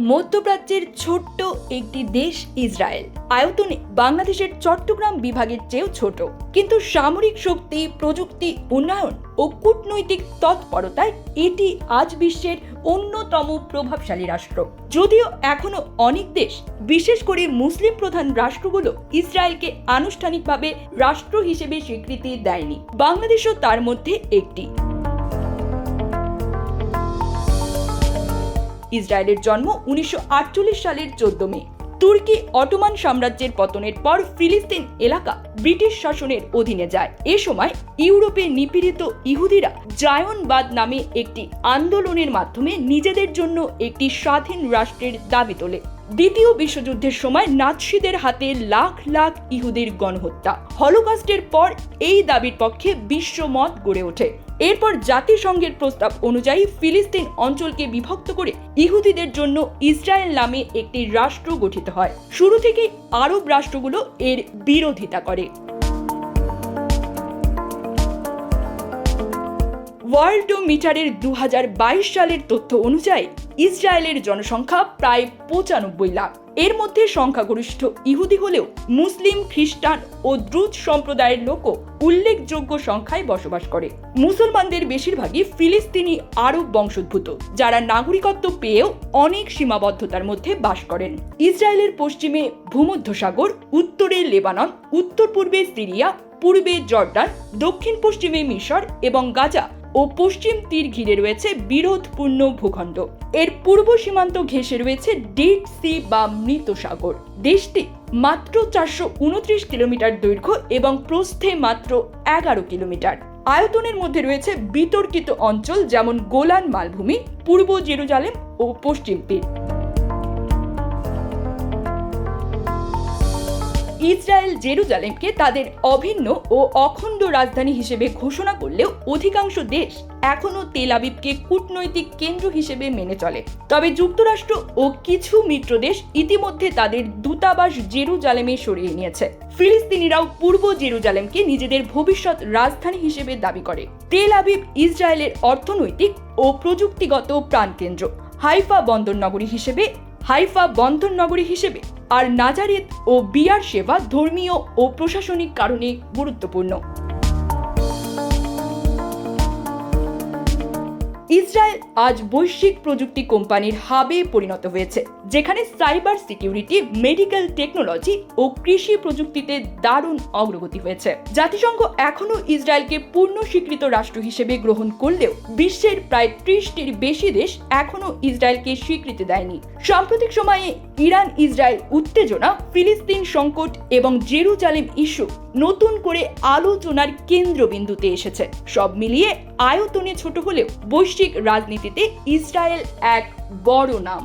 মধ্যপ্রাচ্যের ছোট্ট একটি দেশ ইসরায়েল আয়তনে বাংলাদেশের চট্টগ্রাম বিভাগের চেয়েও ছোট, কিন্তু সামরিক শক্তি, প্রযুক্তি, উন্নয়ন ও কূটনৈতিক তৎপরতায় এটি আজ বিশ্বের অন্যতম প্রভাবশালী রাষ্ট্র। যদিও এখনো অনেক দেশ, বিশেষ করে মুসলিম প্রধান রাষ্ট্রগুলো ইসরায়েলকে আনুষ্ঠানিকভাবে রাষ্ট্র হিসেবে স্বীকৃতি দেয়নি, বাংলাদেশও তার মধ্যে একটি। ইসরায়েলের জন্ম 1948 সালের 14 মে। তুর্কি অটোমান সাম্রাজ্যের পতনের পর ফিলিস্তিন এলাকা ব্রিটিশ শাসনের অধীনে যায়। এ সময় ইউরোপে নিপীড়িত ইহুদিরা জায়নবাদ নামে একটি আন্দোলনের মাধ্যমে নিজেদের জন্য একটি স্বাধীন রাষ্ট্রের দাবি তোলে। দ্বিতীয় বিশ্বযুদ্ধের সময় নাৎসিদের হাতে লাখ লাখ ইহুদির গণহত্যা, হলোকস্টের পর এই দাবির পক্ষে বিশ্বমত গড়ে ওঠে। এরপর জাতিসংঘের প্রস্তাব অনুযায়ী ফিলিস্তিন অঞ্চলকে বিভক্ত করে ইহুদিদের জন্য ইসরায়েল নামে একটি রাষ্ট্র গঠিত হয়। শুরু থেকেই আরব রাষ্ট্রগুলো এর বিরোধিতা করে। ওয়ার্ল্ডোমিটারের 2022 সালের তথ্য অনুযায়ী ইসরায়েলের জনসংখ্যা প্রায় 95 লাখ। এর মধ্যে সংখ্যাগরিষ্ঠ ইহুদি হলেও মুসলিম, খ্রিস্টান ও দ্রুজ সম্প্রদায়ের লোকও উল্লেখযোগ্য সংখ্যায় বসবাস করে। মুসলমানদের বেশিরভাগই ফিলিস্তিনি আরব বংশোদ্ভূত, যারা নাগরিকত্ব পেয়েও অনেক সীমাবদ্ধতার মধ্যে বাস করেন। ইসরায়েলের পশ্চিমে ভূমধ্যসাগর, উত্তরে লেবানন, উত্তর পূর্বে সিরিয়া, পূর্বে জর্ডান, দক্ষিণ পশ্চিমে মিশর এবং গাজা ও পশ্চিম তীর ঘিরে রয়েছে বিরোধপূর্ণ ভূখণ্ড। এর পূর্ব সীমান্ত ঘেঁষে রয়েছে ডেড সি বা মৃত সাগর। দেশটি মাত্র 429 কিলোমিটার দৈর্ঘ্য এবং প্রস্থে মাত্র 11 কিলোমিটার। আয়তনের মধ্যে রয়েছে বিতর্কিত অঞ্চল যেমন গোলান মালভূমি, পূর্ব জেরুজালেম ও পশ্চিম তীর। ইসরায়েল জেরুজালেমকে তাদের অভিন্ন ও অখণ্ড রাজধানী হিসেবে ঘোষণা করলেও অধিকাংশ দেশ এখনও তেল আবিবকে কূটনৈতিক কেন্দ্র হিসেবে মেনে চলে। তবে যুক্তরাষ্ট্র ও কিছু মিত্র দেশ ইতিমধ্যে তাদের দূতাবাস জেরুজালেমে সরিয়ে নিয়েছে। ফিলিস্তিনিরাও পূর্ব জেরুজালেমকে নিজেদের ভবিষ্যৎ রাজধানী হিসেবে দাবি করে। তেল আবিব ইসরায়েলের অর্থনৈতিক ও প্রযুক্তিগত প্রাণকেন্দ্র, হাইফা বন্দর নগরী হিসেবে আর নাজারেত ও বিয়ার সেবা ধর্মীয় ও প্রশাসনিক কারণে গুরুত্বপূর্ণ। ইসরায়েল আজ বৈশ্বিক প্রযুক্তি কোম্পানির হাবে পরিণত হয়েছে, যেখানে সাইবার সিকিউরিটি, মেডিকেল টেকনোলজি ও কৃষি প্রযুক্তিতে দারুণ অগ্রগতি হয়েছে। জাতিসংঘ এখনও ইসরায়েলকে পূর্ণ স্বীকৃত রাষ্ট্র হিসেবে গ্রহণ করলেও বিশ্বের প্রায় 30টির বেশি দেশ এখনও ইসরায়েলকে স্বীকৃতি দেয়নি। সাম্প্রতিক সময়ে ইরান ইসরায়েল উত্তেজনা, ফিলিস্তিন সংকট এবং জেরুজালেম ইস্যু নতুন করে আলোচনার কেন্দ্রবিন্দুতে এসেছে। সব মিলিয়ে আয়তনে ছোট হলেও বৈশ্বিক রাজনীতিতে ইসরায়েল এক বড় নাম।